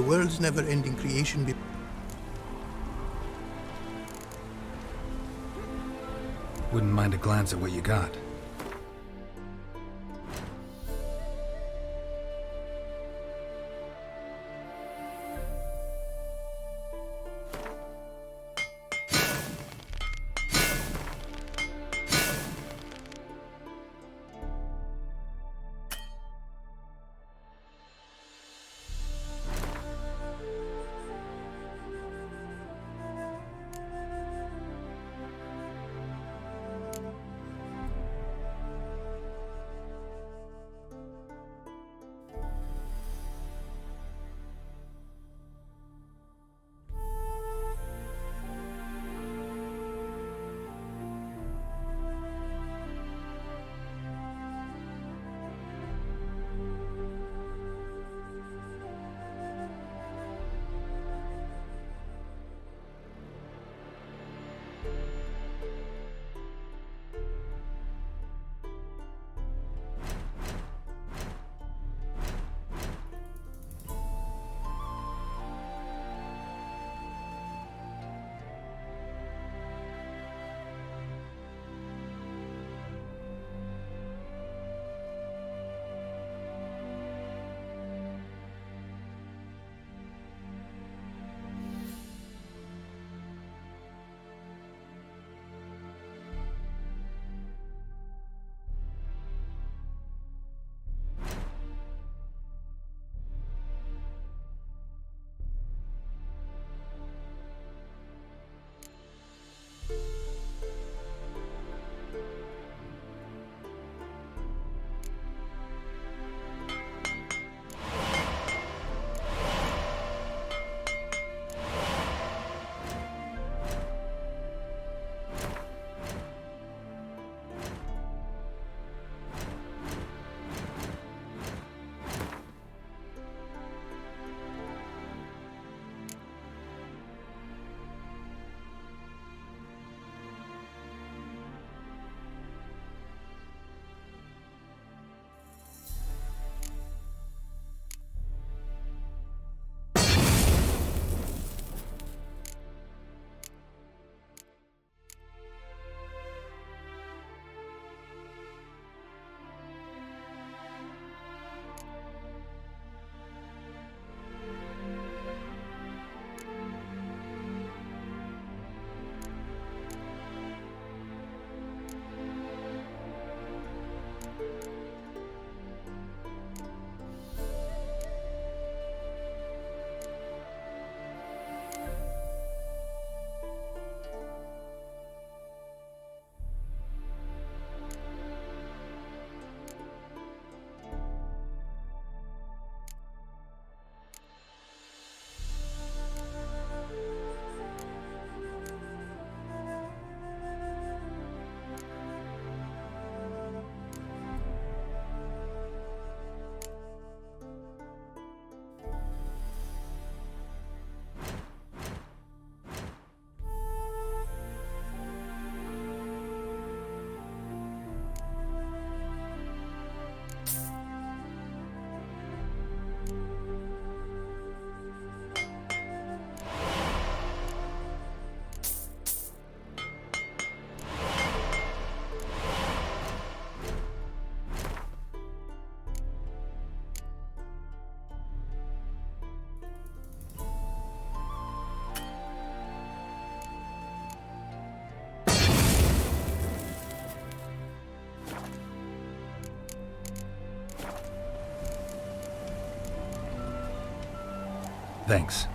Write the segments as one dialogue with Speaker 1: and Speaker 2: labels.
Speaker 1: the world's never-ending creation
Speaker 2: Wouldn't mind a glance at what you got. Thanks.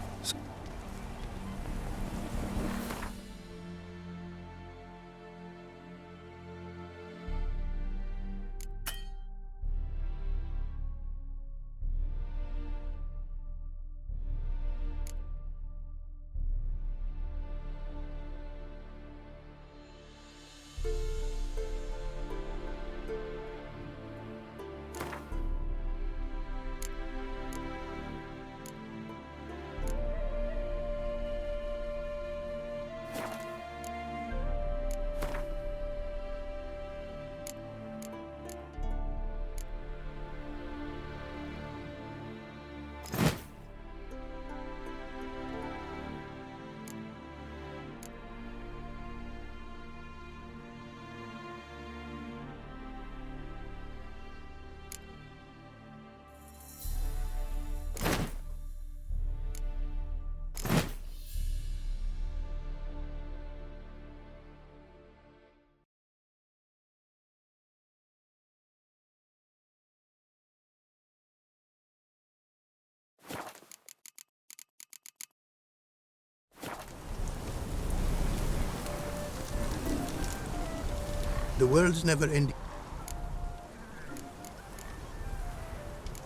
Speaker 1: The world's never ending.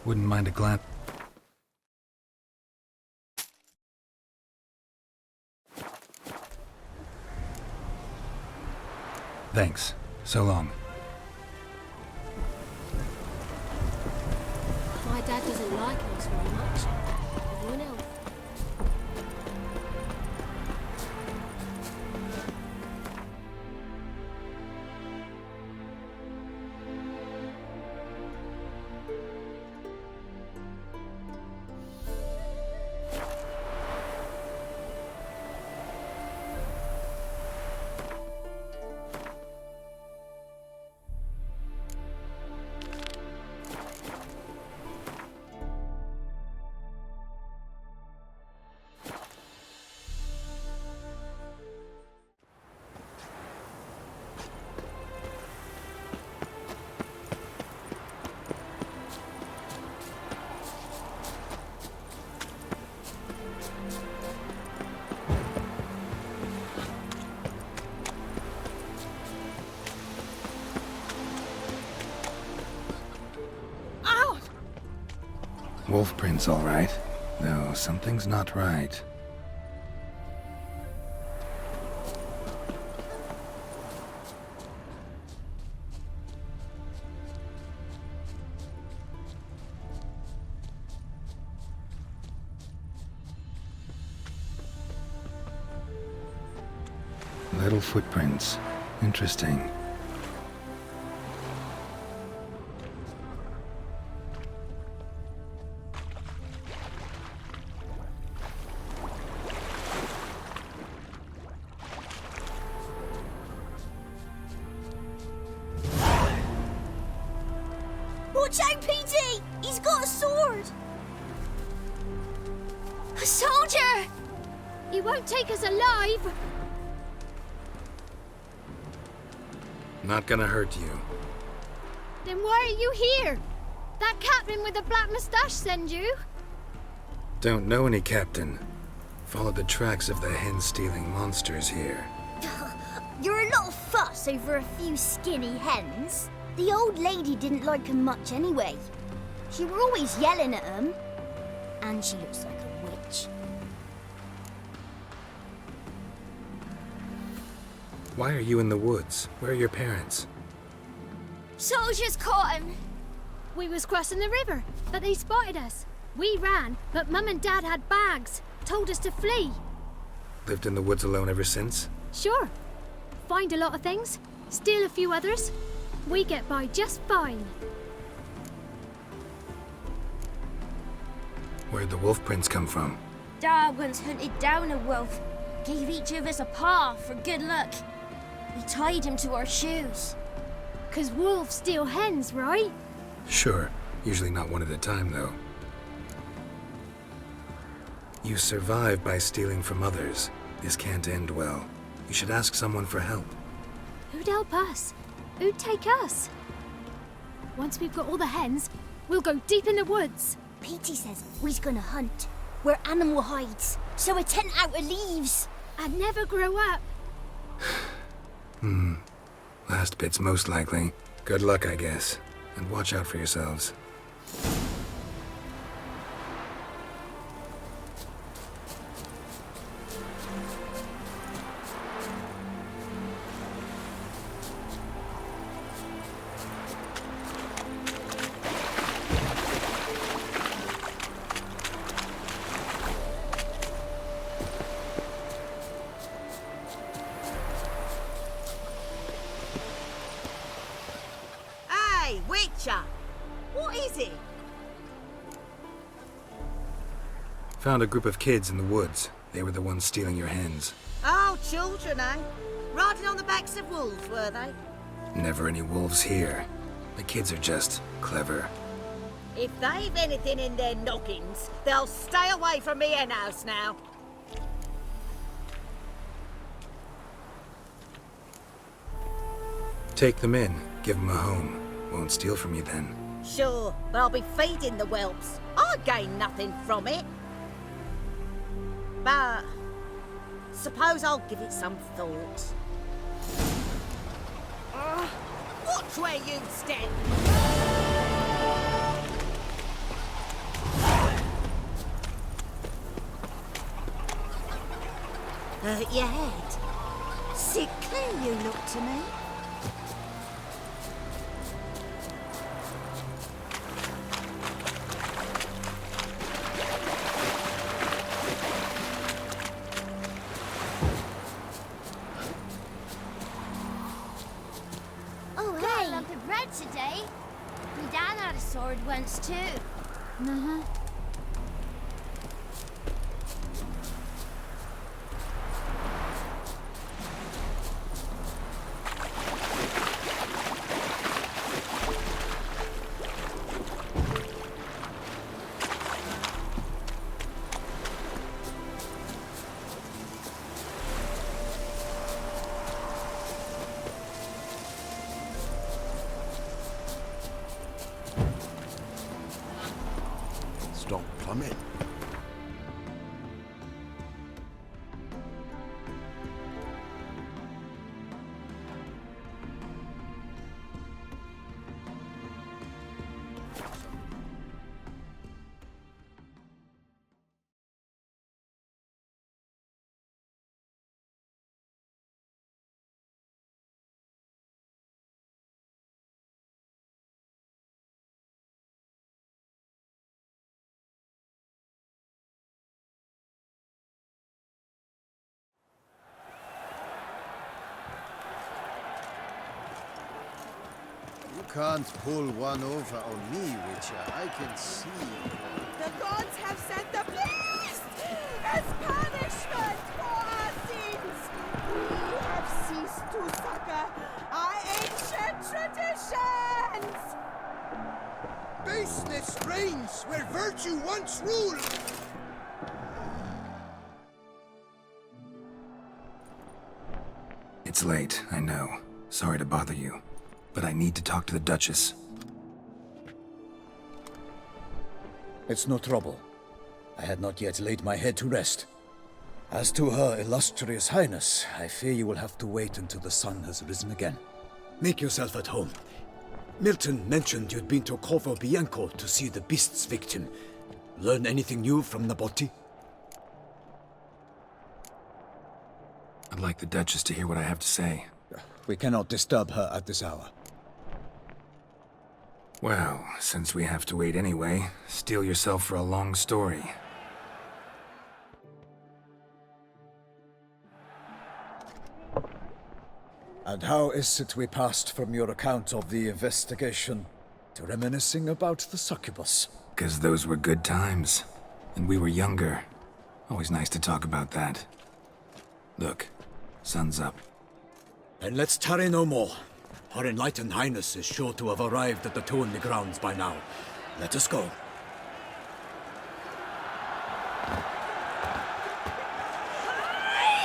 Speaker 2: Wouldn't mind a glance. Thanks. So long.
Speaker 3: My dad doesn't like us very much. Everyone else.
Speaker 2: Wolf prints, all right. Though something's not right. Little footprints. Interesting.
Speaker 4: Watch out, PD! He's got a sword! A soldier!
Speaker 3: He won't take us alive!
Speaker 2: Not gonna hurt you.
Speaker 3: Then why are you here? That captain with the black moustache send you?
Speaker 2: Don't know any captain. Followed the tracks of the hen-stealing monsters here.
Speaker 4: You're a lot of fuss over a few skinny hens. The old lady didn't like 'em much anyway. She were always yelling at 'em. And she looks like a witch.
Speaker 2: Why are you in the woods? Where are your parents?
Speaker 4: Soldiers caught him.
Speaker 3: We was crossing the river, but they spotted us. We ran, but Mum and Dad had bags. Told us to flee.
Speaker 2: Lived in the woods alone ever since?
Speaker 3: Sure. Find a lot of things, steal a few others. We get by just fine.
Speaker 2: Where'd the wolf prints come from?
Speaker 5: Dad once hunted down a wolf, gave each of us a paw for good luck. We tied him to our shoes.
Speaker 3: 'Cause wolves steal hens, right?
Speaker 2: Sure. Usually not one at a time, though. You survive by stealing from others. This can't end well. You should ask someone for help.
Speaker 3: Who'd help us? Who'd take us? Once we've got all the hens, we'll go deep in the woods.
Speaker 4: Petey says we's gonna hunt. Where animal hides. So a tent out of leaves.
Speaker 3: I'd never grow up.
Speaker 2: Last bit's most likely. Good luck, I guess. And watch out for yourselves.
Speaker 6: Hey, Witcher! What is it?
Speaker 2: Found a group of kids in the woods. They were the ones stealing your hens.
Speaker 6: Oh, children, eh? Riding on the backs of wolves, were they?
Speaker 2: Never any wolves here. The kids are just clever.
Speaker 6: If they've anything in their noggins, they'll stay away from me hen house now.
Speaker 2: Take them in. Give them a home. Won't steal from you then.
Speaker 6: Sure, but I'll be feeding the whelps. I gain nothing from it. But suppose I'll give it some thought. Watch where you step! Hurt your head? Sickly you look to me.
Speaker 4: Oh,
Speaker 5: Got a
Speaker 4: hey!
Speaker 5: lump of bread today. My dad had a sword once too.
Speaker 3: Uh-huh.
Speaker 7: Stop coming. You can't pull one over on me, Witcher. I can see.
Speaker 6: The gods have sent the beast as punishment for our sins. We have ceased to succor our ancient traditions.
Speaker 1: Baseness reigns where virtue once ruled!
Speaker 2: It's late, I know. Sorry to bother you. But I need to talk to the Duchess.
Speaker 8: It's no trouble. I had not yet laid my head to rest. As to her illustrious highness, I fear you will have to wait until the sun has risen again. Make yourself at home. Milton mentioned you'd been to Corvo Bianco to see the beast's victim. Learn anything new from Nabotti?
Speaker 2: I'd like the Duchess to hear what I have to say.
Speaker 8: We cannot disturb her at this hour.
Speaker 2: Well, since we have to wait anyway, steel yourself for a long story.
Speaker 8: And how is it we passed from your account of the investigation to reminiscing about the succubus?
Speaker 2: 'Cause those were good times. And we were younger. Always nice to talk about that. Look, sun's up.
Speaker 8: Then let's tarry no more. Her enlightened highness is sure to have arrived at the Tourney grounds by now. Let us go.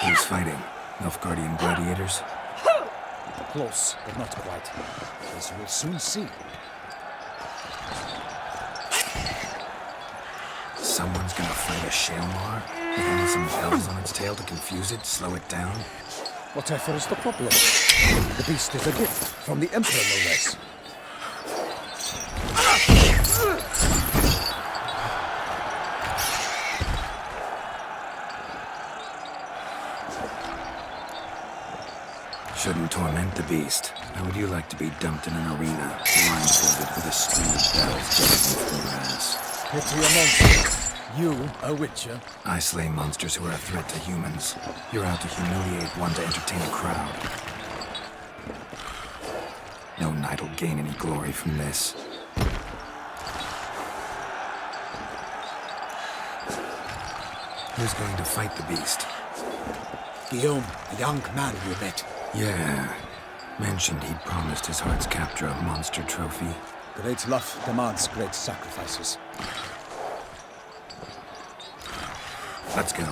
Speaker 2: Who's fighting? Nilfgaardian gladiators?
Speaker 8: Close, but not quite. As you will soon see.
Speaker 2: Someone's gonna fight a Shaelmar? With some bells on its tail to confuse it, slow it down?
Speaker 8: Whatever is the problem? The beast is a gift from the Emperor, no less.
Speaker 2: Shouldn't torment the beast. How would you like to be dumped in an arena, blindfolded with a string of bells jutting from your ass?
Speaker 8: Pity a monster. You, a witcher?
Speaker 2: I slay monsters who are a threat to humans. You're out to humiliate one to entertain a crowd. No knight will gain any glory from this. Who's going to fight the beast?
Speaker 8: Guillaume, a young man you met.
Speaker 2: Yeah. Mentioned he'd promised his heart's captor a monster trophy.
Speaker 8: Great love demands great sacrifices.
Speaker 2: Let's go.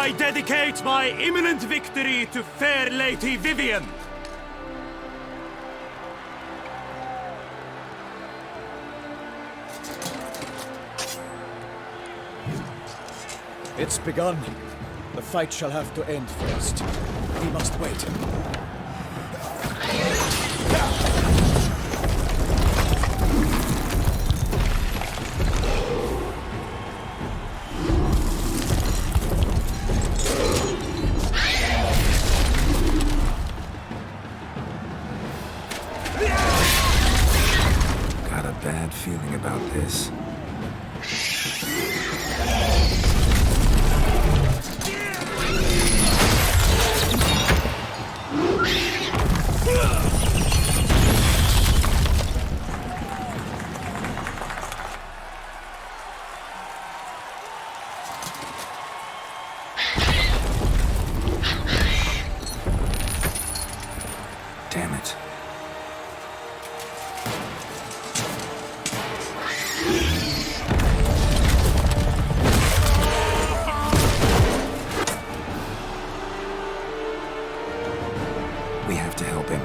Speaker 9: I dedicate my imminent victory to fair Lady Vivian.
Speaker 8: It's begun. The fight shall have to end first. We must wait.
Speaker 2: Got a bad feeling about this. Damn it. We have to help him.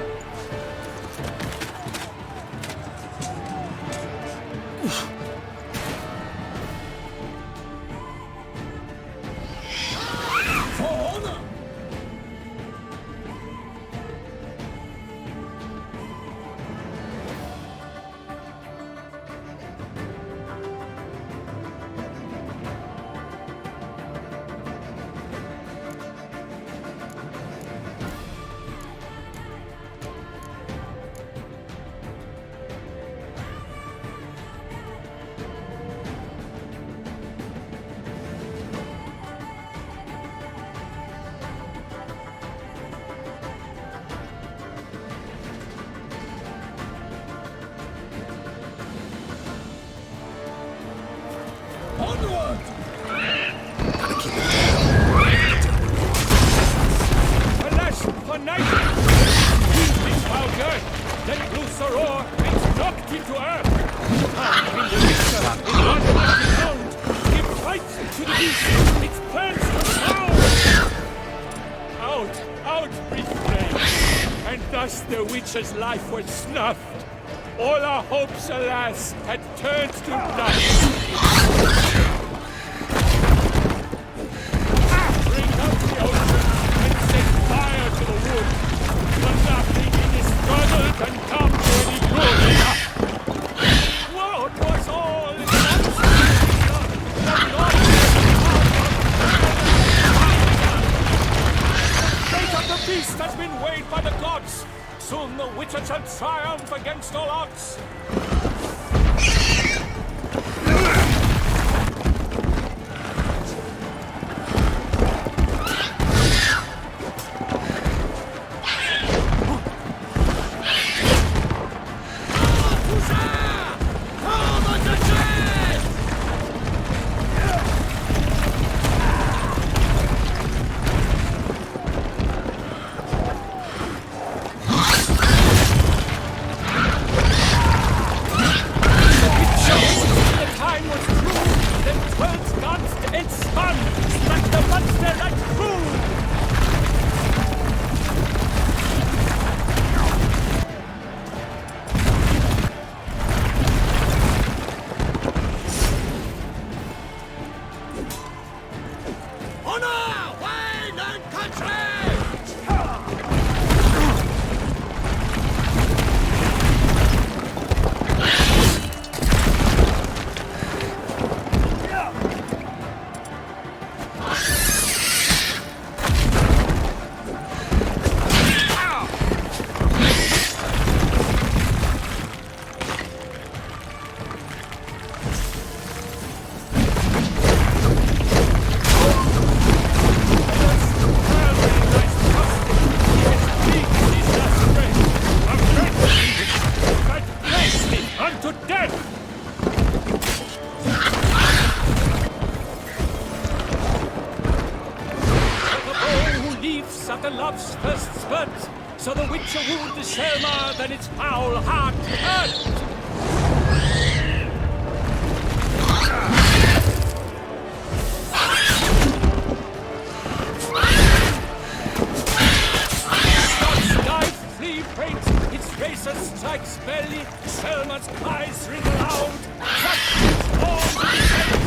Speaker 9: Alas, for night! He's been found earth, then loose the roar, and knocked into earth! In the Witcher, in one mighty round, it fights to the beast, it turns to sound! Out, breathed flame, and thus the Witcher's life was snuffed. All our hopes, alas, had turned to dust. Bring up the ocean and set fire to the wood. But nothing in this struggle can come to any good. Whoa, 'twas all in the fate of the beast has been weighed by the gods. Soon the Witcher shall triumph against all odds. After love's first spurt, so the Witcher wooed the Selma, then its foul heart hurt. strikes belly, Selma's cries ring loud. Such all defense.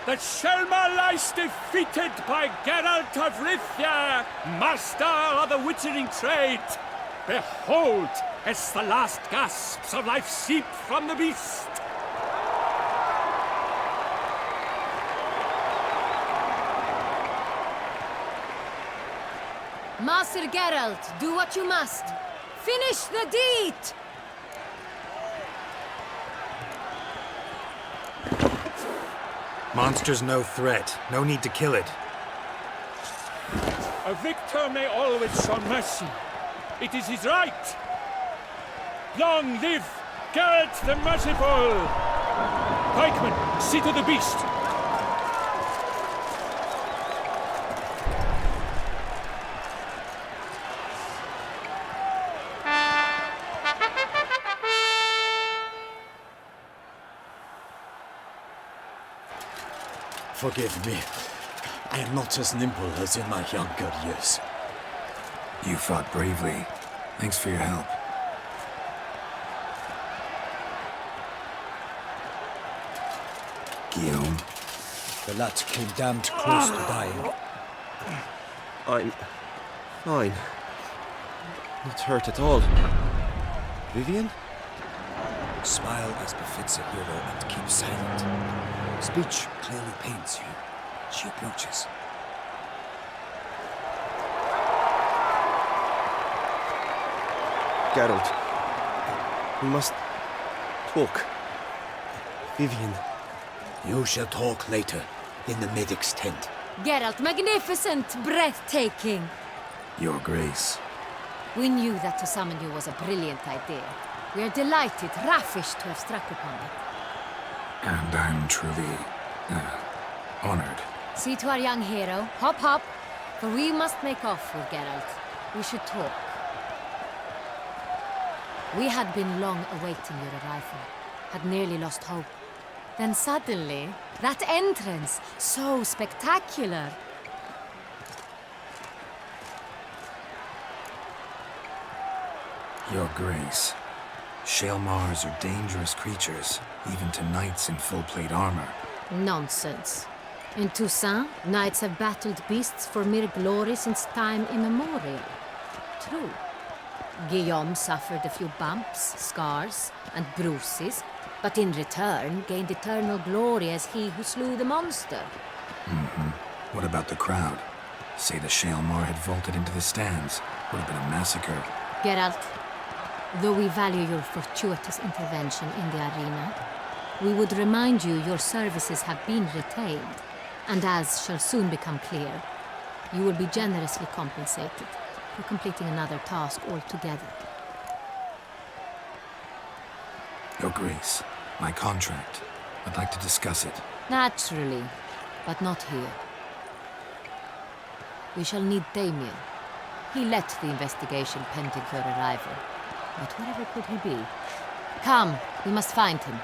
Speaker 9: The Selma lies defeated by Geralt of Rivia, master of the witchering trade. Behold, as the last gasps of life seep from the beast.
Speaker 3: Master Geralt, do what you must. Finish the deed!
Speaker 2: Monster's no threat. No need to kill it.
Speaker 9: A victor may always show mercy. It is his right. Long live Geralt the Merciful! Pikeman, see to the beast.
Speaker 8: Forgive me. I am not as nimble as in my younger years.
Speaker 2: You fought bravely. Thanks for your help. Guillaume?
Speaker 8: The lad came damned close to dying.
Speaker 10: I'm fine. Not hurt at all. Vivian?
Speaker 8: Smile as befits a hero and keep silent. Speech clearly pains you. She approaches.
Speaker 10: Geralt. We must talk. Vivian.
Speaker 8: You shall talk later, in the medic's tent.
Speaker 3: Geralt, magnificent, breathtaking.
Speaker 2: Your Grace.
Speaker 3: We knew that to summon you was a brilliant idea. We are delighted, ravished to have struck upon it.
Speaker 2: And I'm truly, honored.
Speaker 3: See to our young hero. Hop, hop. For we must make off with Geralt. We should talk. We had been long awaiting your arrival. Had nearly lost hope. Then suddenly, that entrance, so spectacular.
Speaker 2: Your Grace. Shaelmars are dangerous creatures, even to knights in full plate armor.
Speaker 3: Nonsense. In Toussaint, knights have battled beasts for mere glory since time immemorial. True. Guillaume suffered a few bumps, scars, and bruises, but in return gained eternal glory as he who slew the monster.
Speaker 2: What about the crowd? Say the Shaelmar had vaulted into the stands. Would have been a massacre.
Speaker 3: Geralt, though we value your fortuitous intervention in the arena, we would remind you your services have been retained, and as shall soon become clear, you will be generously compensated for completing another task altogether.
Speaker 2: Your Grace, my contract. I'd like to discuss it.
Speaker 3: Naturally, but not here. We shall need Damien. He led the investigation pending your arrival. But wherever could he be? Come, we must find him.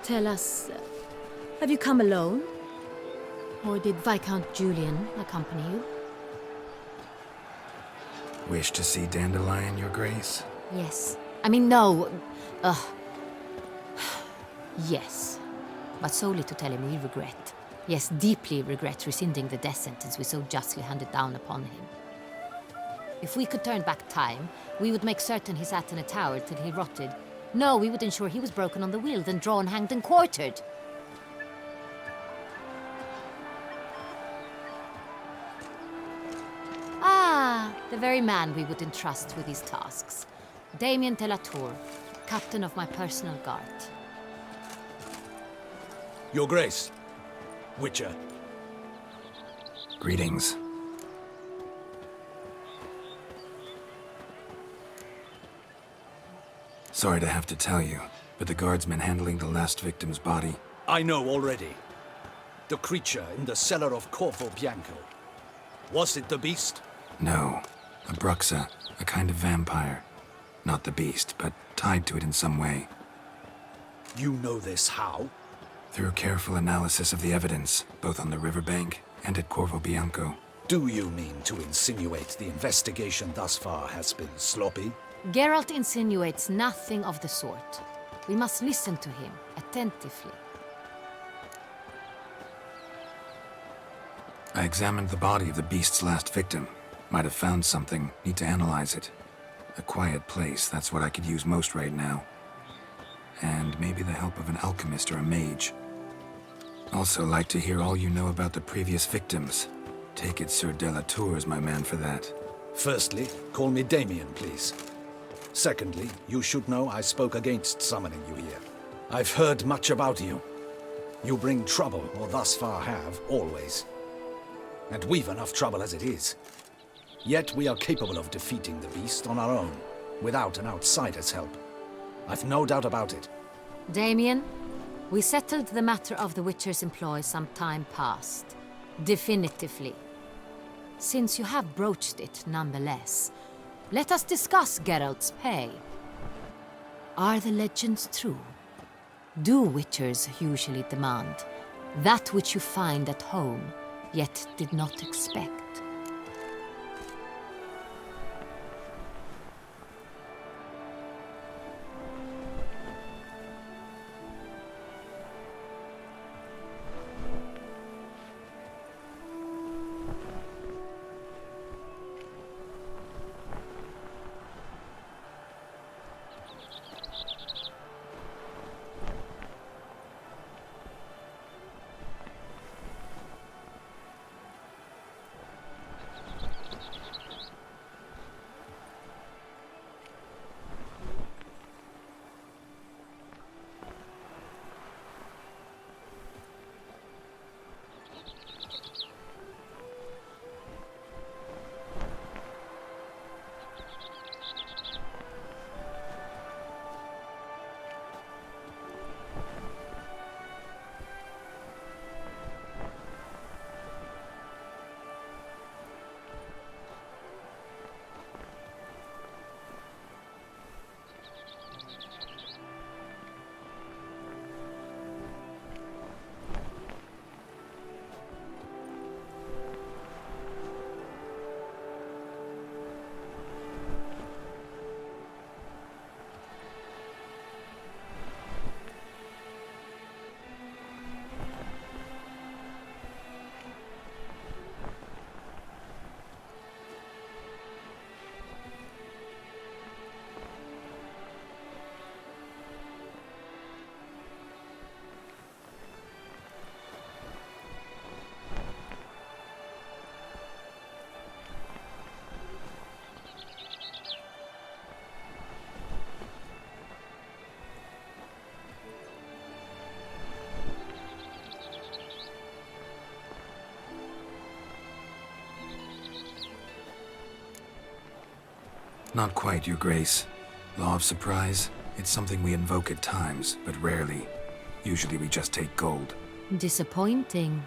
Speaker 3: Tell us, have you come alone? Or did Viscount Julian accompany you?
Speaker 2: Wish to see Dandelion, Your Grace?
Speaker 3: Yes. I mean, no. Yes. But solely to tell him we regret. Yes, deeply regret rescinding the death sentence we so justly handed down upon him. If we could turn back time, we would make certain he sat in a tower till he rotted. No, we would ensure he was broken on the wheel, then drawn, hanged, and quartered. Ah, the very man we would entrust with these tasks. Damien de la Tour, captain of my personal guard.
Speaker 11: Your Grace. Witcher.
Speaker 2: Greetings. Sorry to have to tell you, but the guardsman handling the last victim's body...
Speaker 11: I know already. The creature in the cellar of Corvo Bianco. Was it the beast?
Speaker 2: No. A bruxa, a kind of vampire. Not the beast, but tied to it in some way.
Speaker 11: You know this how?
Speaker 2: Through careful analysis of the evidence, both on the riverbank and at Corvo Bianco.
Speaker 11: Do you mean to insinuate the investigation thus far has been sloppy?
Speaker 3: Geralt insinuates nothing of the sort. We must listen to him attentively.
Speaker 2: I examined the body of the beast's last victim. Might have found something, need to analyze it. A quiet place, that's what I could use most right now. And maybe the help of an alchemist or a mage. Also like to hear all you know about the previous victims. Take it Sir de la Tour is my man for that.
Speaker 11: Firstly, call me Damien, please. Secondly, you should know I spoke against summoning you here. I've heard much about you. You bring trouble, or thus far have, always. And we've enough trouble as it is. Yet we are capable of defeating the beast on our own, without an outsider's help. I've no doubt about it.
Speaker 3: Damien, we settled the matter of the Witcher's employ some time past. Definitively. Since you have broached it nonetheless, let us discuss Geralt's pay. Are the legends true? Do Witchers usually demand that which you find at home, yet did not expect?
Speaker 2: Not quite, Your Grace. Law of surprise, it's something we invoke at times, but rarely. Usually we just take gold.
Speaker 3: Disappointing.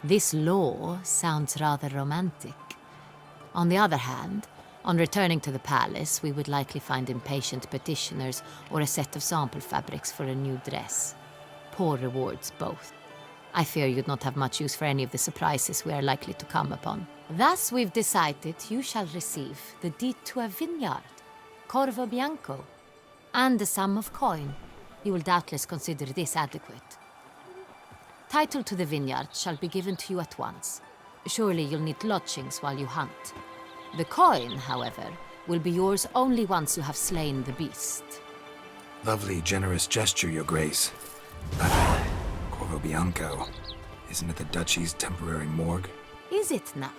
Speaker 3: This law sounds rather romantic. On the other hand, on returning to the palace, we would likely find impatient petitioners or a set of sample fabrics for a new dress. poor rewards both. I fear you'd not have much use for any of the surprises we are likely to come upon. Thus we've decided you shall receive the deed to a vineyard, Corvo Bianco, and the sum of coin. You will doubtless consider this adequate. Title to the vineyard shall be given to you at once. Surely you'll need lodgings while you hunt. The coin, however, will be yours only once you have slain the beast.
Speaker 2: Lovely, generous gesture, Your Grace. Corvo Bianco. Isn't it the Duchy's temporary morgue?
Speaker 3: Is it now?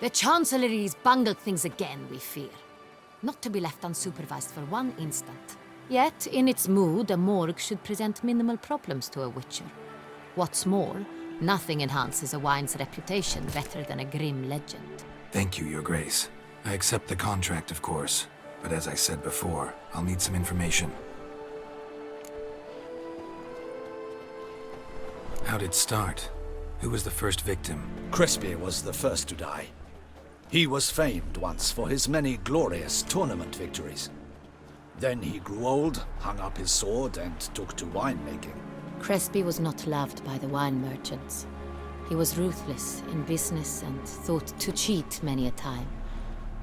Speaker 3: The Chancellery's bungled things again, we fear. Not to be left unsupervised for one instant. Yet, in its mood, a morgue should present minimal problems to a witcher. What's more, nothing enhances a wine's reputation better than a grim legend.
Speaker 2: Thank you, Your Grace. I accept the contract, of course. But as I said before, I'll need some information. How'd it start? Who was the first victim?
Speaker 11: Crespi was the first to die. He was famed once for his many glorious tournament victories. Then he grew old, hung up his sword, and took to winemaking.
Speaker 3: Crespi was not loved by the wine merchants. He was ruthless in business and thought to cheat many a time.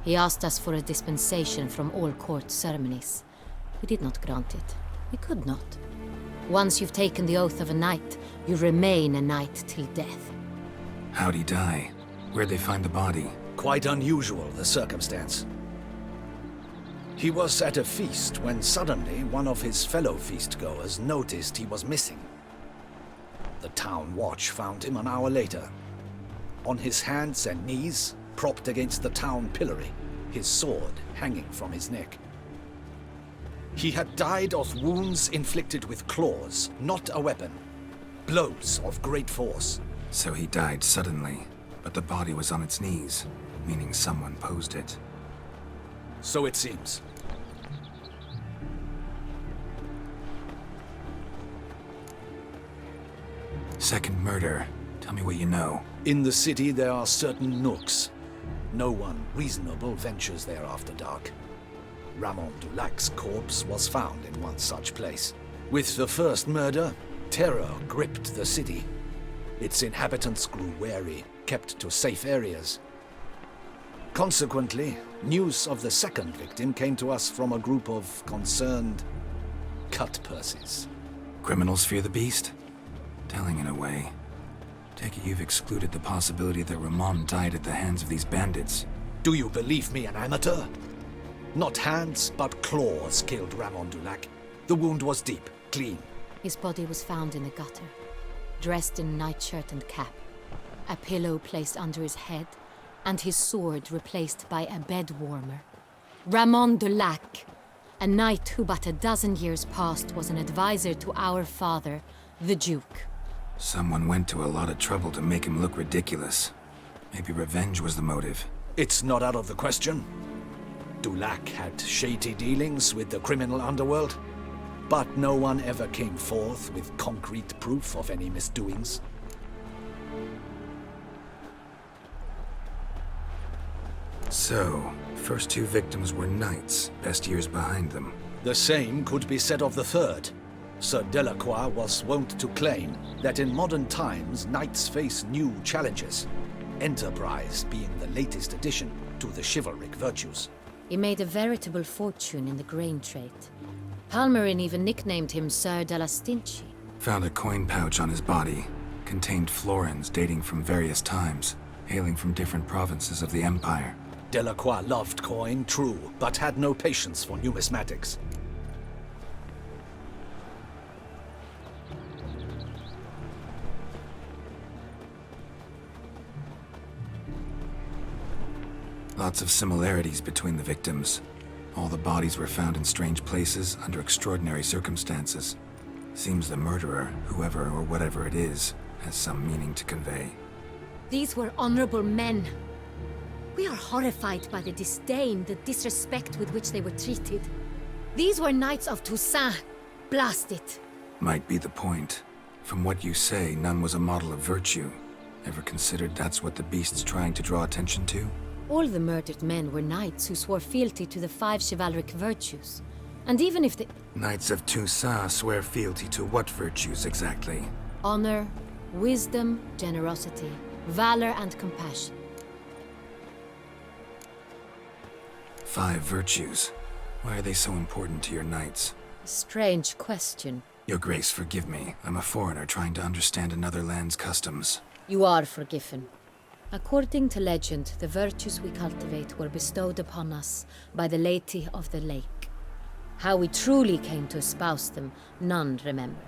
Speaker 3: He asked us for a dispensation from all court ceremonies. We did not grant it. We could not. Once you've taken the oath of a knight, you remain a knight till death.
Speaker 2: How'd he die? Where'd they find the body?
Speaker 11: Quite unusual, the circumstance. He was at a feast when suddenly one of his fellow feastgoers noticed he was missing. The town watch found him an hour later. On his hands and knees, propped against the town pillory, his sword hanging from his neck. He had died of wounds inflicted with claws, not a weapon. Blows of great force.
Speaker 2: So he died suddenly, but the body was on its knees, meaning someone posed it.
Speaker 11: So it seems.
Speaker 2: Second murder. Tell me what you know.
Speaker 11: In the city there are certain nooks. No one reasonable ventures there after dark. Ramon Dulac's corpse was found in one such place. With the first murder, terror gripped the city. Its inhabitants grew wary, kept to safe areas. Consequently, news of the second victim came to us from a group of concerned cut-purses.
Speaker 2: Criminals fear the beast? Telling in a way. Take it you've excluded the possibility that Ramon died at the hands of these bandits.
Speaker 11: Do you believe me an amateur? Not hands, but claws killed Ramon Dulac. The wound was deep, clean.
Speaker 3: His body was found in a gutter, dressed in nightshirt and cap, a pillow placed under his head, and his sword replaced by a bed warmer. Ramon Dulac, a knight who but a dozen years past was an advisor to our father, the Duke.
Speaker 2: Someone went to a lot of trouble to make him look ridiculous. Maybe revenge was the motive.
Speaker 11: It's not out of the question. Dulac had shady dealings with the criminal underworld, but no one ever came forth with concrete proof of any misdoings.
Speaker 2: So, first two victims were knights, best years behind them.
Speaker 11: The same could be said of the third. Sir Delacroix was wont to claim that in modern times knights face new challenges, enterprise being the latest addition to the chivalric virtues.
Speaker 3: He made a veritable fortune in the grain trade. Palmerin even nicknamed him Sir de la Stinchi.
Speaker 2: Found a coin pouch on his body. Contained florins dating from various times, hailing from different provinces of the Empire.
Speaker 11: Delacroix loved coin, true, but had no patience for numismatics.
Speaker 2: Lots of similarities between the victims. All the bodies were found in strange places under extraordinary circumstances. Seems the murderer, whoever or whatever it is, has some meaning to convey.
Speaker 3: These were honorable men. We are horrified by the disdain, the disrespect with which they were treated. These were knights of Toussaint. Blast it.
Speaker 2: Might be the point. From what you say, none was a model of virtue. Ever considered that's what the beast's trying to draw attention to?
Speaker 3: All the murdered men were knights who swore fealty to the 5 chivalric virtues. And even if the
Speaker 2: Knights of Toussaint swear fealty to what virtues exactly?
Speaker 3: honor, wisdom, generosity, valor, and compassion.
Speaker 2: 5 virtues. Why are they so important to your knights?
Speaker 3: Strange question.
Speaker 2: Your Grace, forgive me. I'm a foreigner trying to understand another land's customs.
Speaker 3: You are forgiven. According to legend, the virtues we cultivate were bestowed upon us by the Lady of the Lake. How we truly came to espouse them, none remember.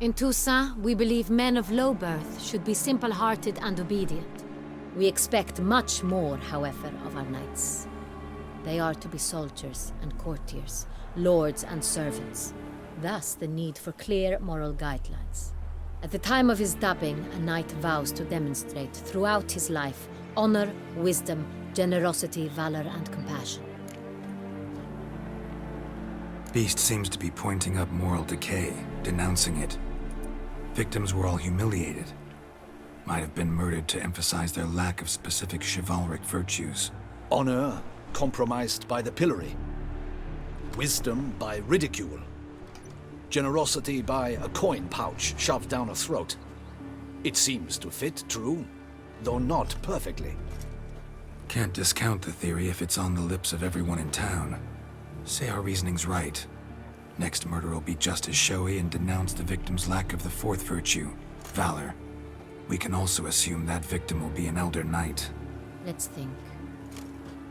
Speaker 3: In Toussaint, we believe men of low birth should be simple-hearted and obedient. We expect much more, however, of our knights. They are to be soldiers and courtiers, lords and servants. Thus, the need for clear moral guidelines. At the time of his dubbing, a knight vows to demonstrate throughout his life honor, wisdom, generosity, valor, and compassion.
Speaker 2: Beast seems to be pointing up moral decay, denouncing it. Victims were all humiliated. Might have been murdered to emphasize their lack of specific chivalric virtues.
Speaker 11: Honor compromised by the pillory. Wisdom by ridicule. Generosity by a coin pouch shoved down a throat. It seems to fit, true, though not perfectly.
Speaker 2: Can't discount the theory if it's on the lips of everyone in town. Say our reasoning's right. Next murder will be just as showy and denounce the victim's lack of the 4th virtue, valor. We can also assume that victim will be an elder knight.
Speaker 3: Let's think.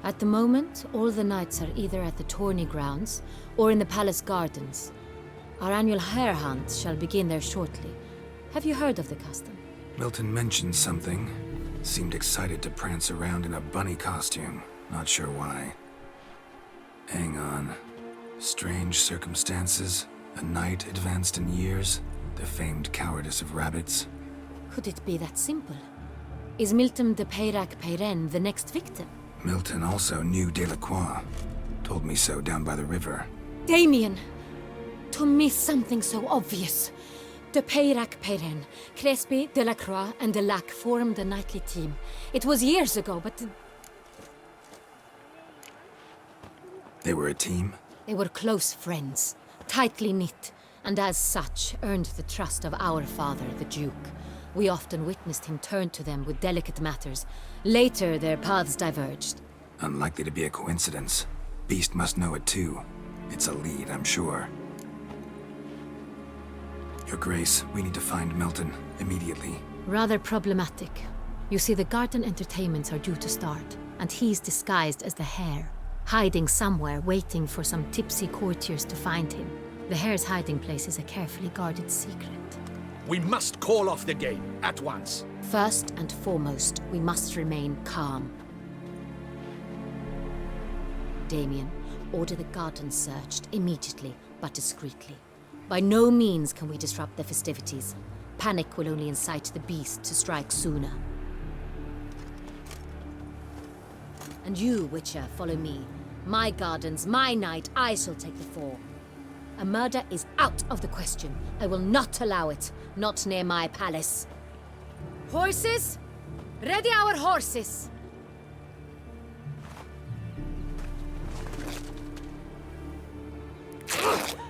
Speaker 3: At the moment, all the knights are either at the tourney grounds or in the palace gardens. Our annual hare hunt shall begin there shortly. Have you heard of the custom?
Speaker 2: Milton mentioned something. Seemed excited to prance around in a bunny costume. Not sure why. Hang on. Strange circumstances. A knight advanced in years. The famed cowardice of rabbits.
Speaker 3: Could it be that simple? Is Milton de Peyrac-Peyren the next victim?
Speaker 2: Milton also knew Delacroix. Told me so down by the river.
Speaker 3: Damien! To miss something so obvious. De Peyrac-Peyren, Crespi, Delacroix, and Delac formed a knightly team. It was years ago, but...
Speaker 2: They were a team?
Speaker 3: They were close friends, tightly knit, and as such earned the trust of our father, the Duke. We often witnessed him turn to them with delicate matters. Later, their paths diverged.
Speaker 2: Unlikely to be a coincidence. Beast must know it too. It's a lead, I'm sure. Your Grace, we need to find Milton, immediately.
Speaker 3: Rather problematic. You see, the garden entertainments are due to start, and he's disguised as the hare, hiding somewhere, waiting for some tipsy courtiers to find him. The hare's hiding place is a carefully guarded secret.
Speaker 11: We must call off the game, at once.
Speaker 3: First and foremost, we must remain calm. Damien, order the garden searched immediately, but discreetly. By no means can we disrupt the festivities. Panic will only incite the beast to strike sooner. And you, Witcher, follow me. My gardens, my night, I shall take the fall. A murder is out of the question. I will not allow it. Not near my palace. Horses? Ready our horses!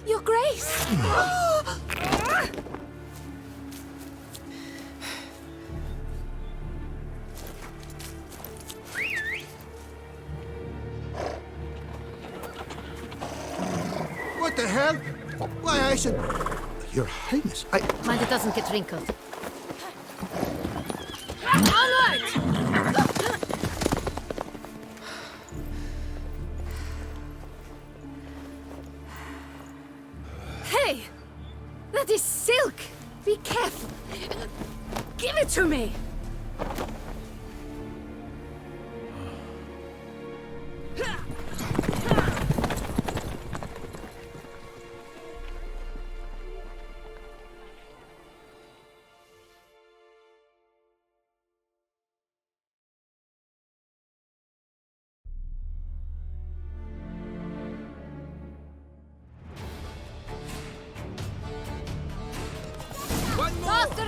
Speaker 3: Your Grace!
Speaker 1: What the hell? Why, I should... Your Highness, I...
Speaker 3: Mind it doesn't get wrinkled. Onward! Hey! That is silk! Be careful! Give it to me!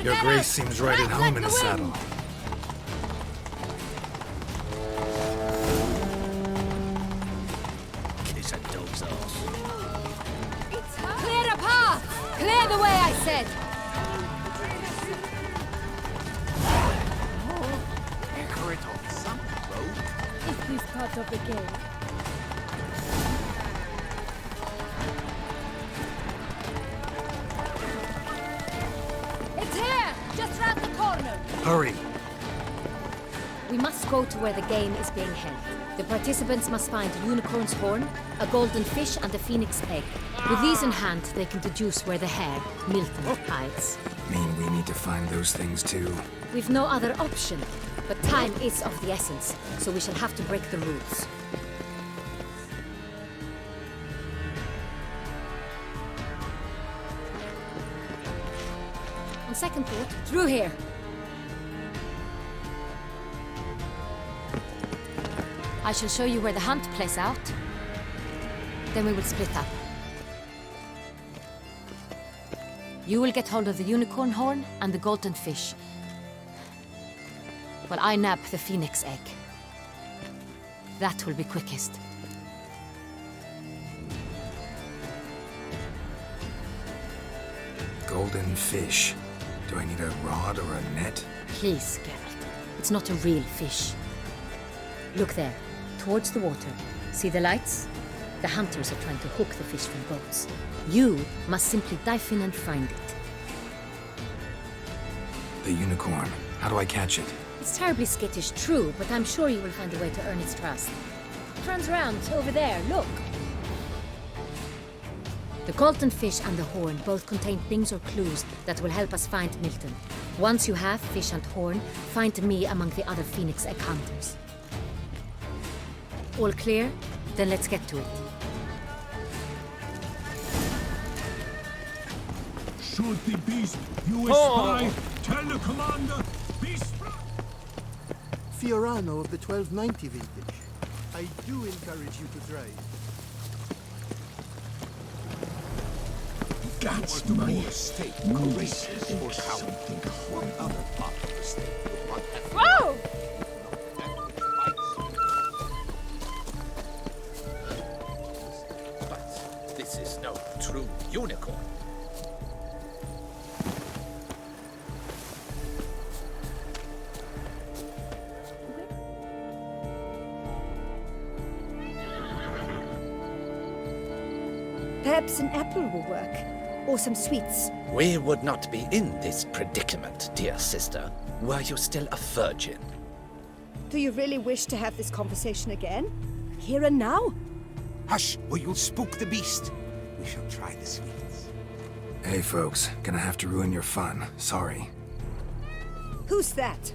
Speaker 2: Your Grace seems right at home in the saddle.
Speaker 8: Kiss a dog's ass.
Speaker 3: said.
Speaker 6: Is this part of the game?
Speaker 3: It's here! Just round the corner!
Speaker 8: Hurry!
Speaker 3: We must go to where the game is being held. The participants must find a unicorn's horn, a golden fish, and a phoenix egg. With these in hand, they can deduce where the hare, Milton, hides.
Speaker 2: Mean we need to find those things too?
Speaker 3: We've no other option, but time is of the essence, so we shall have to break the rules. On second thought, through here. I shall show you where the hunt plays out. Then we will split up. You will get hold of the unicorn horn and the golden fish, while I nab the phoenix egg. That will be quickest.
Speaker 2: Golden fish. Do I need a rod or a net?
Speaker 3: Please, Geralt. It's not a real fish. Look there, towards the water. See the lights? The hunters are trying to hook the fish from boats. You must simply dive in and find it.
Speaker 2: The unicorn. How do I catch it?
Speaker 3: It's terribly skittish, true, but I'm sure you will find a way to earn its trust. Turns around, over there, look. The golden fish and the horn both contain things or clues that will help us find Milton. Once you have fish and horn, find me among the other phoenix egg hunters. All clear? Then let's get to it.
Speaker 9: Shoot the beast, you spy! Tell the commander, beast!
Speaker 1: Fiorano of the 1290 vintage. I do encourage you to try.
Speaker 9: That's more state gracious or something. What other part of the state would want that?
Speaker 6: Whoa!
Speaker 12: But this is no true unicorn.
Speaker 6: Perhaps an apple will work. Or some sweets.
Speaker 12: We would not be in this predicament, dear sister, were you still a virgin.
Speaker 6: Do you really wish to have this conversation again? Here and now?
Speaker 1: Hush, or you'll spook the beast. We shall try the sweets.
Speaker 2: Hey folks, gonna have to ruin your fun. Sorry.
Speaker 6: Who's that?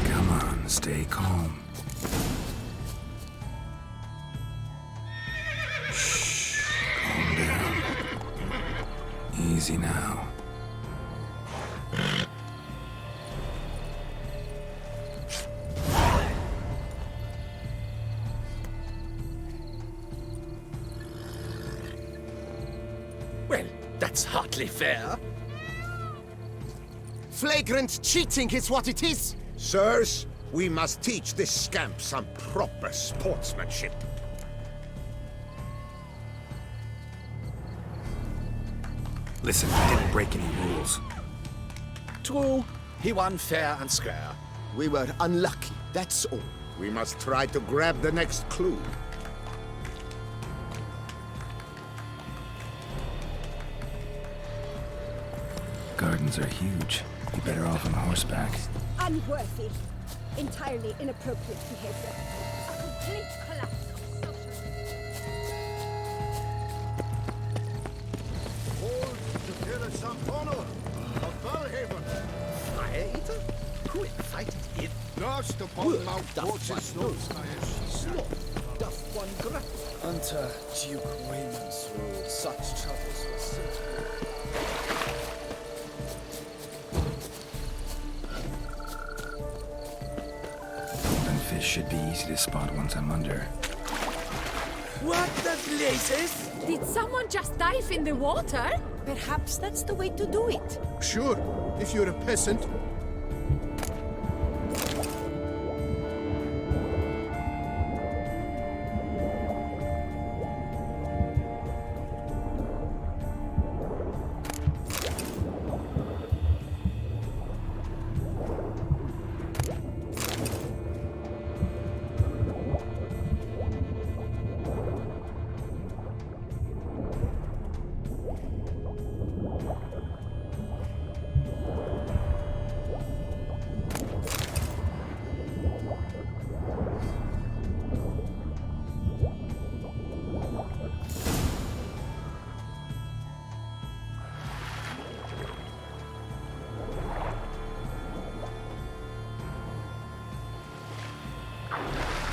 Speaker 2: Come on, stay calm. Shh, calm down. Easy now.
Speaker 12: Well, that's hardly fair.
Speaker 7: Flagrant cheating is what it is! Sirs, we must teach this scamp some proper sportsmanship.
Speaker 2: Listen, I didn't break any rules.
Speaker 12: True, he won fair and square.
Speaker 7: We were unlucky, that's all. We must try to grab the next clue.
Speaker 2: Gardens are huge. Be better off on horseback.
Speaker 6: Unworthy. Entirely inappropriate behavior. A complete collapse of social...
Speaker 7: Hold the Villa Sampono of Valhaven.
Speaker 12: Fire eater? Who invited him?
Speaker 7: Lost upon Mount Forces
Speaker 12: Slot doth one grant.
Speaker 8: Under Duke Raymond's rule, such troubles were simple.
Speaker 2: should be easy to spot once I'm under.
Speaker 12: What the blazes?
Speaker 13: Did someone just dive in the water? Perhaps that's the way to do it.
Speaker 1: Sure, if you're a peasant.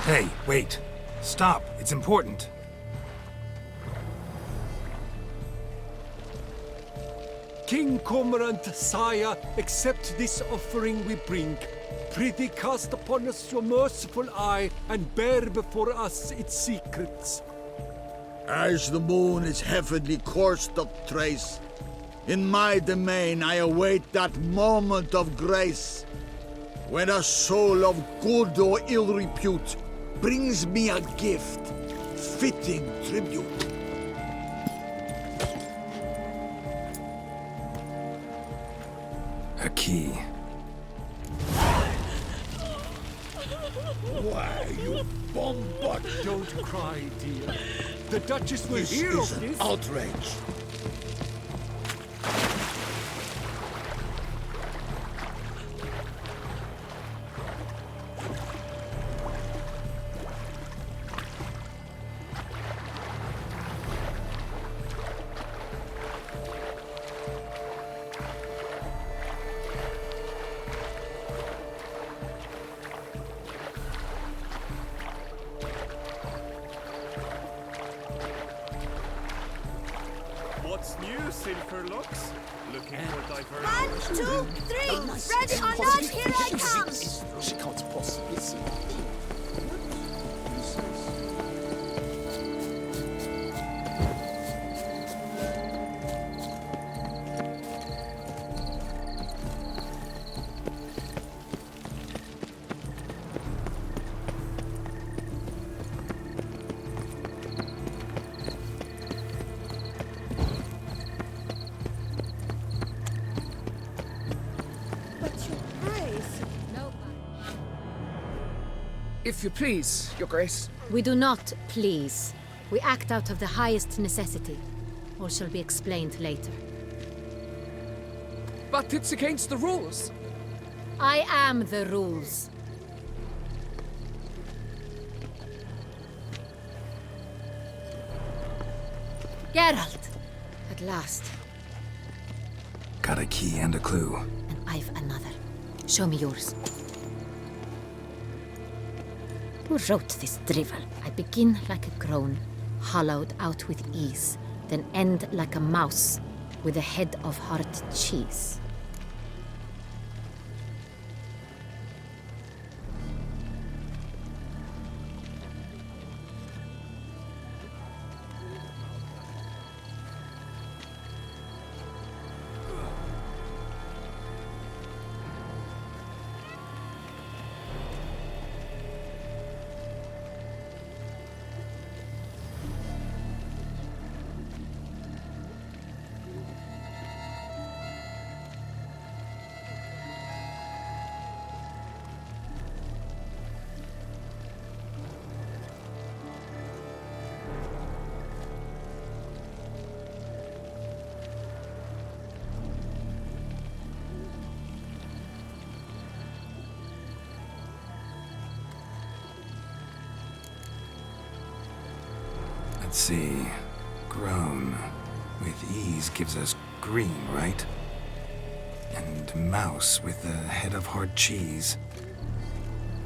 Speaker 2: Hey, wait. Stop. It's important.
Speaker 9: King Cormorant, sire, accept this offering we bring. Prithee cast upon us your merciful eye, and bear before us its secrets.
Speaker 14: As the moon is heavenly coursed of trace, in my domain I await that moment of grace, when a soul of good or ill repute brings me a gift, fitting tribute.
Speaker 2: A key.
Speaker 14: Why, you bombard!
Speaker 9: Don't cry, dear. The Duchess will
Speaker 14: This
Speaker 9: hear
Speaker 14: is
Speaker 9: of
Speaker 14: an
Speaker 9: this.
Speaker 14: outrage.
Speaker 9: What's new, Silver Locks? Looking for diversion?
Speaker 4: 1, 2, 3! Ready or not, here I come!
Speaker 12: She can't possibly see.
Speaker 15: If you please, Your Grace.
Speaker 3: We do not please. We act out of the highest necessity. All shall be explained later.
Speaker 15: But it's against the rules.
Speaker 3: I am the rules. Geralt! At last.
Speaker 2: Got a key and a clue.
Speaker 3: And I've another. Show me yours. Who wrote this drivel? I begin like a groan, hollowed out with ease, then end like a mouse, with a head of hard cheese.
Speaker 2: Let's see. Grown. With ease gives us green, right? And mouse with a head of hard cheese.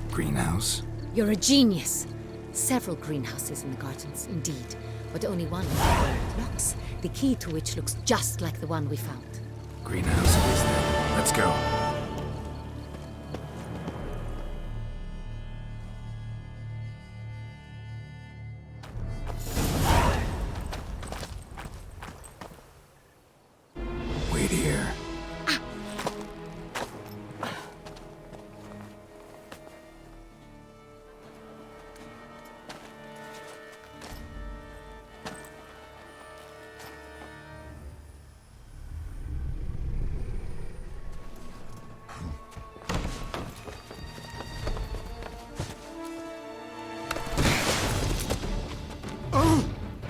Speaker 2: Greenhouse?
Speaker 3: You're a genius. Several greenhouses in the gardens, indeed, but only one with locks, the key to which looks just like the one we found.
Speaker 2: Greenhouse it is then. Let's go. Here.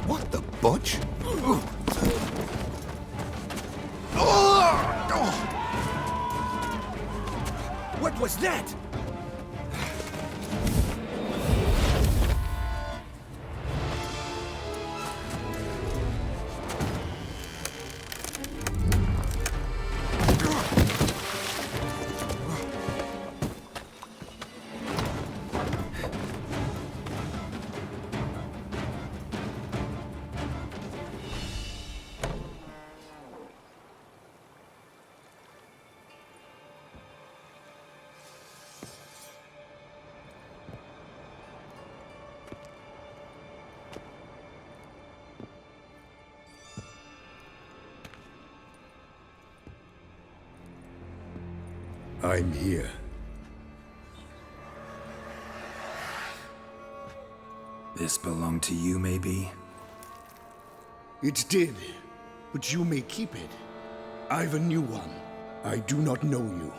Speaker 7: What the butch?
Speaker 10: What was that?
Speaker 14: I'm here.
Speaker 2: This belonged to you, maybe?
Speaker 1: It did, but you may keep it. I've a new one. I do not know you.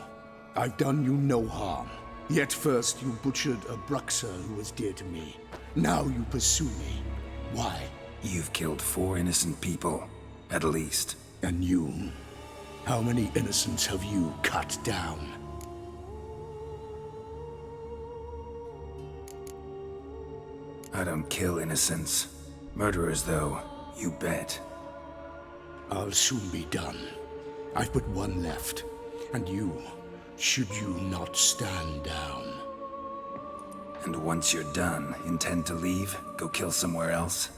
Speaker 1: I've done you no harm. Yet first you butchered a Bruxer who was dear to me. Now you pursue me. Why?
Speaker 2: You've killed 4 innocent people, at least.
Speaker 1: And you? How many innocents have you cut down?
Speaker 2: I don't kill innocents. Murderers, though, you bet.
Speaker 1: I'll soon be done. I've but one left. And you, should you not stand down.
Speaker 2: And once you're done, intend to leave? Go kill somewhere else?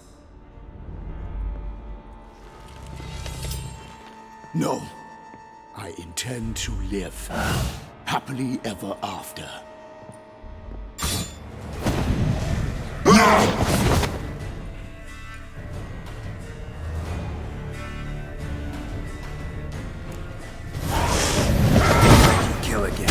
Speaker 1: No. I intend to live. Happily ever after.
Speaker 2: Kill again.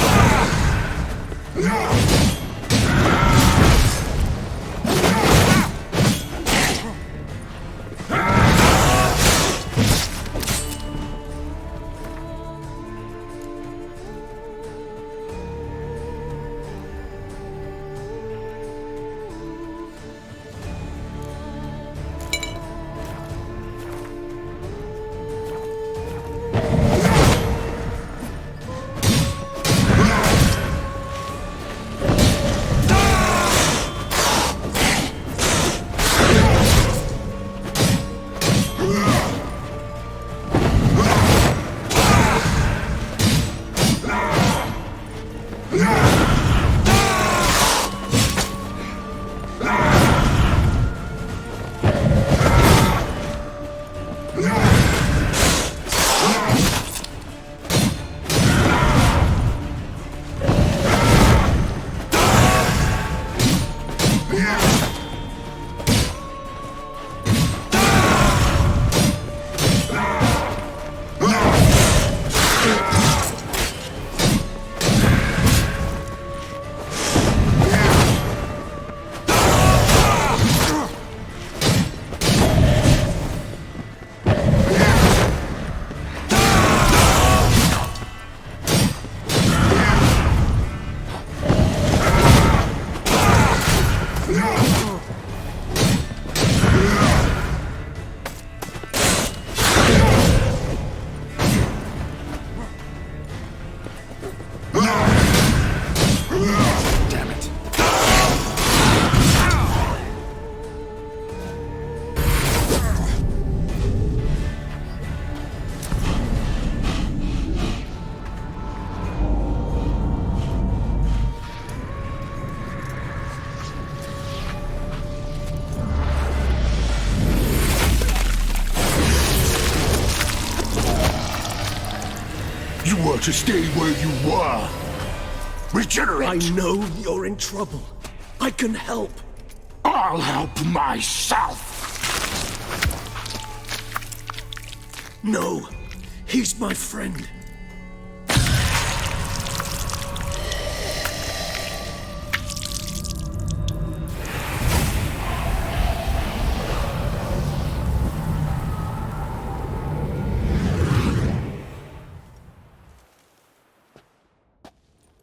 Speaker 1: To stay where you were. Regenerate!
Speaker 10: I know you're in trouble. I can help.
Speaker 1: I'll help myself!
Speaker 10: No. He's my friend.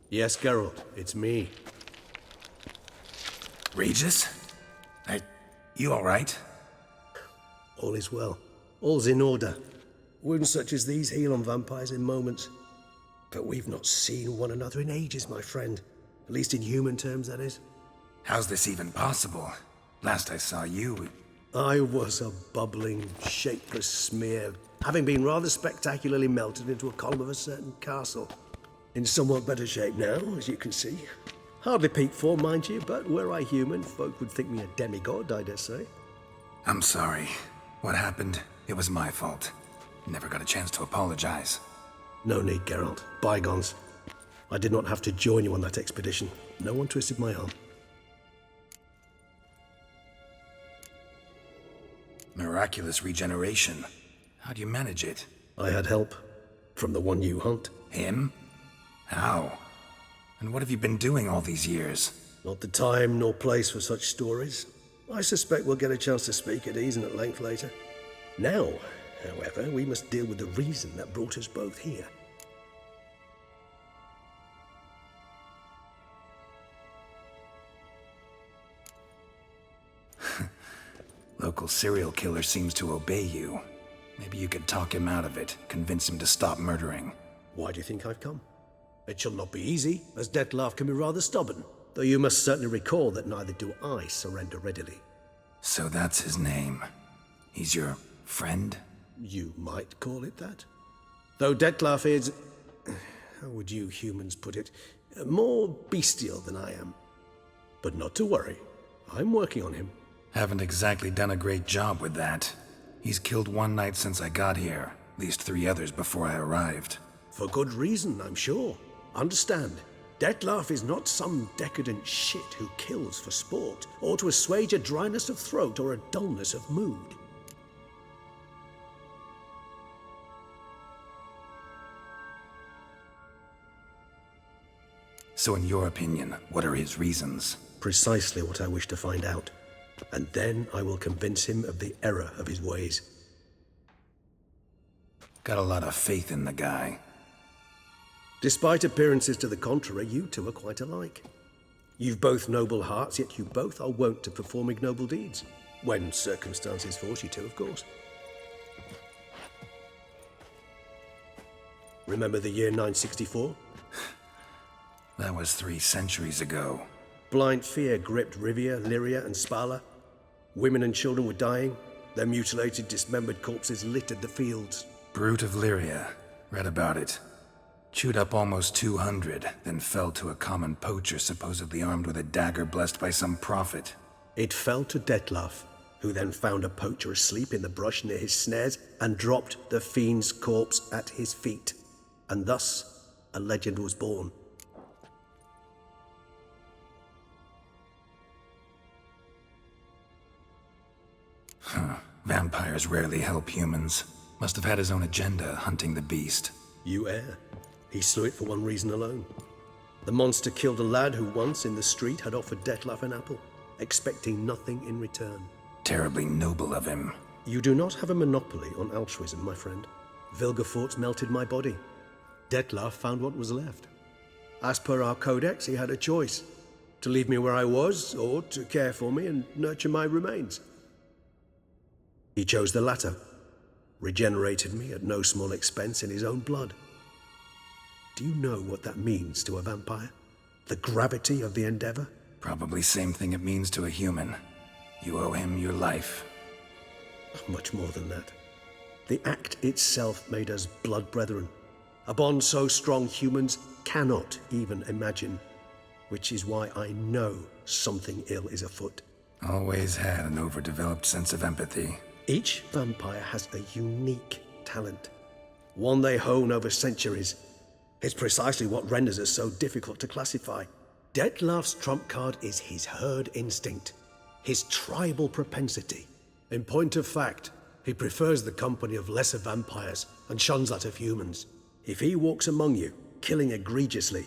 Speaker 16: Yes, Geralt, it's me.
Speaker 2: Regis? You alright?
Speaker 16: All is well. All's in order. Wounds such as these heal on vampires in moments. But we've not seen one another in ages, my friend. At least in human terms, that is.
Speaker 2: How's this even possible? Last I saw you...
Speaker 16: I was a bubbling, shapeless smear, having been rather spectacularly melted into a column of a certain castle. In somewhat better shape now, as you can see. Hardly peak form, mind you, but were I human, folk would think me a demigod, I dare say.
Speaker 2: I'm sorry. What happened? It was my fault. Never got a chance to apologize.
Speaker 16: No need, Geralt. Bygones. I did not have to join you on that expedition. No one twisted my arm.
Speaker 2: Miraculous regeneration. How do you manage it?
Speaker 16: I had help. From the one you hunt.
Speaker 2: Him? How? And what have you been doing all these years?
Speaker 16: Not the time nor place for such stories. I suspect we'll get a chance to speak at ease and at length later. Now, however, we must deal with the reason that brought us both here.
Speaker 2: Local serial killer seems to obey you. Maybe you could talk him out of it, convince him to stop murdering.
Speaker 16: Why do you think I've come? It shall not be easy, as Dettlaff can be rather stubborn. Though you must certainly recall that neither do I surrender readily.
Speaker 2: So that's his name. He's your friend?
Speaker 16: You might call it that. Though Dettlaff is... how would you humans put it? More bestial than I am. But not to worry. I'm working on him.
Speaker 2: Haven't exactly done a great job with that. He's killed one knight since I got here. At least 3 others before I arrived.
Speaker 16: For good reason, I'm sure. Understand, Dettlaff is not some decadent shit who kills for sport, or to assuage a dryness of throat or a dullness of mood.
Speaker 2: So in your opinion, what are his reasons?
Speaker 16: Precisely what I wish to find out. And then I will convince him of the error of his ways.
Speaker 2: Got a lot of faith in the guy.
Speaker 16: Despite appearances to the contrary, you two are quite alike. You've both noble hearts, yet you both are wont to perform ignoble deeds. When circumstances force you to, of course. Remember the year 964?
Speaker 2: That was 3 centuries ago.
Speaker 16: Blind fear gripped Rivia, Lyria, and Spala. Women and children were dying. Their mutilated, dismembered corpses littered the fields.
Speaker 2: Brute of Lyria. Read about it. Chewed up almost 200, then fell to a common poacher supposedly armed with a dagger blessed by some prophet.
Speaker 16: It fell to Dettlaff, who then found a poacher asleep in the brush near his snares and dropped the fiend's corpse at his feet. And thus, a legend was born.
Speaker 2: Vampires rarely help humans. Must have had his own agenda, hunting the beast.
Speaker 16: You err. He slew it for one reason alone. The monster killed a lad who once in the street had offered Dettlaff an apple, expecting nothing in return.
Speaker 2: Terribly noble of him.
Speaker 16: You do not have a monopoly on altruism, my friend. Vilgefortz melted my body. Dettlaff found what was left. As per our codex, he had a choice. To leave me where I was, or to care for me and nurture my remains. He chose the latter. Regenerated me at no small expense in his own blood. Do you know what that means to a vampire? The gravity of the endeavor?
Speaker 2: Probably same thing it means to a human. You owe him your life.
Speaker 16: Much more than that. The act itself made us blood brethren. A bond so strong humans cannot even imagine. Which is why I know something ill is afoot.
Speaker 2: Always had an overdeveloped sense of empathy.
Speaker 16: Each vampire has a unique talent. One they hone over centuries. It's precisely what renders us so difficult to classify. Dettlaff's trump card is his herd instinct. His tribal propensity. In point of fact, He prefers the company of lesser vampires and shuns that of humans. If he walks among you, killing egregiously,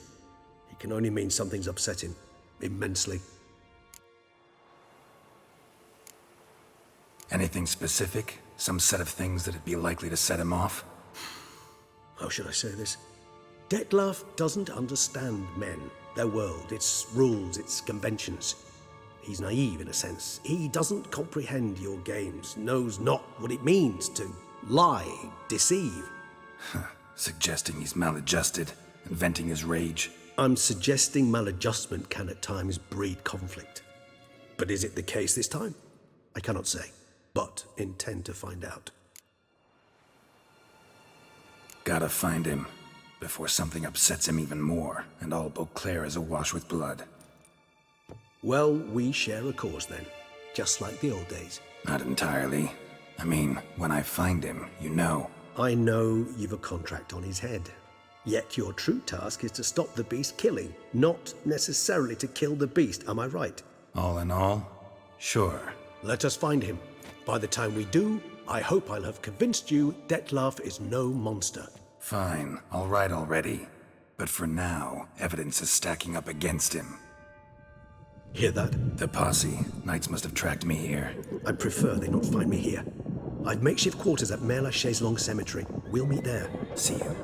Speaker 16: it can only mean something's upset him immensely.
Speaker 2: Anything specific? Some set of things that'd be likely to set him off?
Speaker 16: How should I say this? Detlef doesn't understand men, their world, its rules, its conventions. He's naive in a sense. He doesn't comprehend your games, knows not what it means to lie, deceive.
Speaker 2: Suggesting he's maladjusted and venting his rage.
Speaker 16: I'm suggesting maladjustment can at times breed conflict. But is it the case this time? I cannot say, but intend to find out.
Speaker 2: Gotta find him before something upsets him even more and all Beauclair is awash with blood.
Speaker 16: Well, we share a cause then, just like the old days.
Speaker 2: Not entirely. I mean, when I find him, you know.
Speaker 16: I know you've a contract on his head. Yet your true task is to stop the beast killing, not necessarily to kill the beast, am I right?
Speaker 2: All in all, sure.
Speaker 16: Let us find him. By the time we do, I hope I'll have convinced you Detlef is no monster.
Speaker 2: Fine, all right already. But for now, evidence is stacking up against him.
Speaker 16: Hear that?
Speaker 2: The posse. Knights must have tracked me here.
Speaker 16: I prefer they not find me here. I've makeshift quarters at Mère Lachaise Long Cemetery. We'll meet there.
Speaker 2: See you.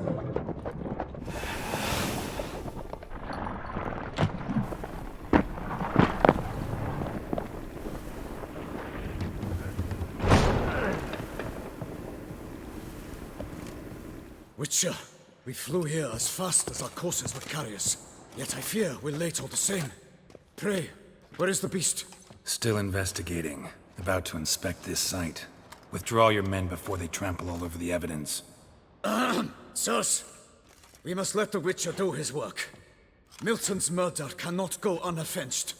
Speaker 10: Witcher, we flew here as fast as our courses would carry us. Yet I fear we're late all the same. Pray, where is the beast?
Speaker 2: Still investigating. About to inspect this site. Withdraw your men before they trample all over the evidence.
Speaker 10: Sirs, we must let the Witcher do his work. Milton's murder cannot go unavenged.